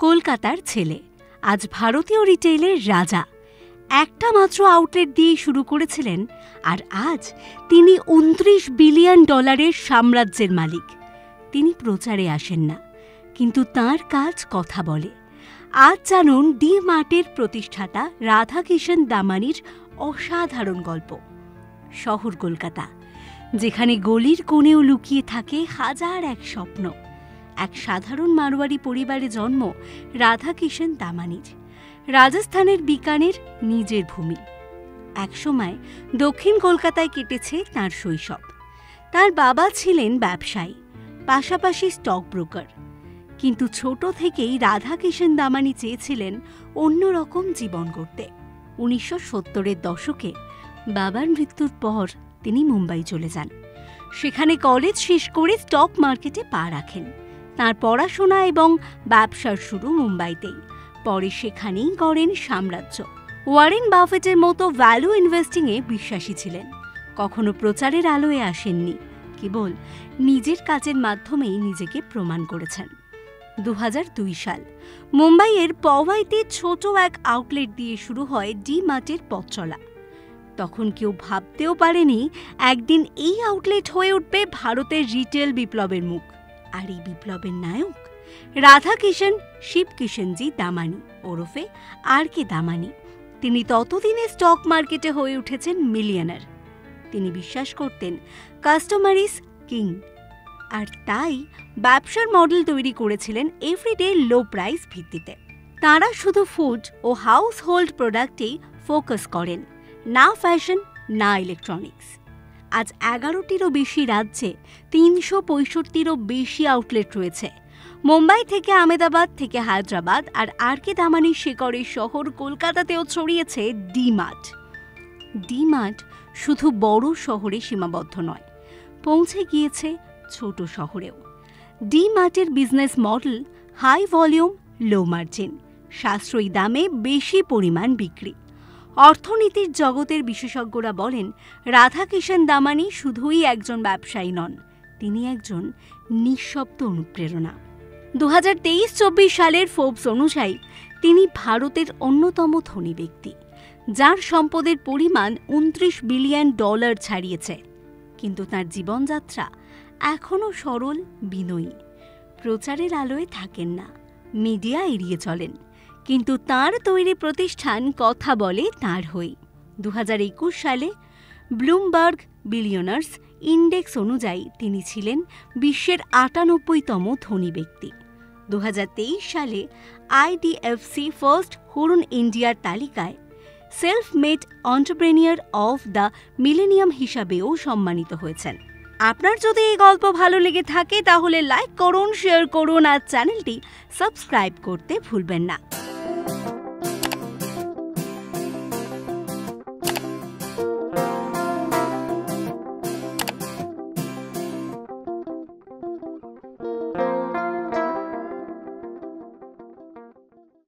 কলকাতার ছেলে, আজ ভারতীয় রিটেইলের রাজা। একটা মাত্র আউটলেট দিয়ে শুরু করেছিলেন, আর আজ তিনি $29 বিলিয়ন সাম্রাজ্যের মালিক। তিনি প্রচারে আসেন না, কিন্তু তাঁর কাজ কথা বলে। আজ জানুন ডি মার্টের প্রতিষ্ঠাতা রাধাকিষণ দামানির অসাধারণ গল্প। শহর কলকাতা, যেখানে গলির কোণেও লুকিয়ে থাকে হাজার এক স্বপ্ন। এক সাধারণ মারোয়ারি পরিবারে জন্ম রাধাকিষণ দামানির। রাজস্থানের বিকানের নিজের ভূমি। একসময় দক্ষিণ কলকাতায় কেটেছে তাঁর শৈশব। তার বাবা ছিলেন ব্যবসায়ী, পাশাপাশি স্টক ব্রোকার। কিন্তু ছোট থেকেই রাধাকিষণ দামানি চেয়েছিলেন অন্যরকম জীবন গড়তে। 1970-এর দশকে বাবার মৃত্যুর পর তিনি মুম্বাই চলে যান। সেখানে কলেজ শেষ করে স্টক মার্কেটে পা রাখেন। তাঁর পড়াশোনা এবং ব্যবসার শুরু মুম্বাইতেই। পরে সেখানেই গড়েন সাম্রাজ্য। ওয়ারেন বাফেটের মতো ভ্যালু ইনভেস্টিংয়ে বিশ্বাসী ছিলেন। কখনো প্রচারের আলোয় আসেননি, কেবল নিজের কাজের মাধ্যমেই নিজেকে প্রমাণ করেছেন। 2002 সাল মুম্বাইয়ের পওয়াইতে ছোট এক আউটলেট দিয়ে শুরু হয় ডি মার্টের পথ চলা। তখন কেউ ভাবতেও পারেনি একদিন এই আউটলেট হয়ে উঠবে ভারতের রিটেল বিপ্লবের মুখ। আর এই বিপ্লবের নায়ক রাধাকিষণ শিবকিষণজি দামানি ওরফে RK দামানি। তিনি ততদিনে স্টক মার্কেটে হয়ে উঠেছেন মিলিয়নার। তিনি বিশ্বাস করতেন কাস্টমার ইজ কিং, আর তাই ব্যবসার মডেল তৈরি করেছিলেন এভরিডে লো প্রাইস ভিত্তিতে। তাঁরা শুধু ফুড ও হাউস হোল্ড প্রোডাক্টেই ফোকাস করেন, না ফ্যাশন, না ইলেকট্রনিক্স। আজ 11টিরও বেশি রাজ্যে 365টিরও বেশি আউটলেট রয়েছে। মুম্বাই থেকে আহমেদাবাদ থেকে হায়দ্রাবাদ, আর RK দামানির শেকড়ের শহর কলকাতাতেও ছড়িয়েছে ডি মার্ট। ডি মার্ট শুধু বড় শহরে সীমাবদ্ধ নয়, পৌঁছে গিয়েছে ছোট শহরেও। ডি মার্টের business model high volume, low margin, সাশ্রয়ী দামে বেশি পরিমাণ বিক্রি। অর্থনীতির জগতের বিশেষজ্ঞরা বলেন রাধাকিষণ দামানি শুধুই একজন ব্যবসায়ী নন, তিনি একজন নিঃশব্দ অনুপ্রেরণা। 2023-24 সালের ফোর্বস অনুযায়ী তিনি ভারতের অন্যতম ধনী ব্যক্তি, যার সম্পদের পরিমাণ $29 বিলিয়ন ছাড়িয়েছে। কিন্তু তার জীবনযাত্রা এখনও সরল, বিনয়ী। প্রচারের আলোয় থাকেন না, মিডিয়া এড়িয়ে চলেন, কিন্তু তাঁর তৈরি প্রতিষ্ঠান কথা বলে তাঁর হয়ে। 2021 সালে ব্লুমবার্গ বিলিয়নার্স ইন্ডেক্স অনুযায়ী তিনি ছিলেন বিশ্বের 98তম ধনী ব্যক্তি। 2023 সালে IDFC ফার্স্ট হুরুন ইন্ডিয়ার তালিকায় self made entrepreneur of the millennium হিসাবেও সম্মানিত হয়েছেন। আপনার যদি এই গল্প ভালো লেগে থাকে তাহলে লাইক করুন, শেয়ার করুন, আর চ্যানেলটি সাবস্ক্রাইব করতে ভুলবেন না।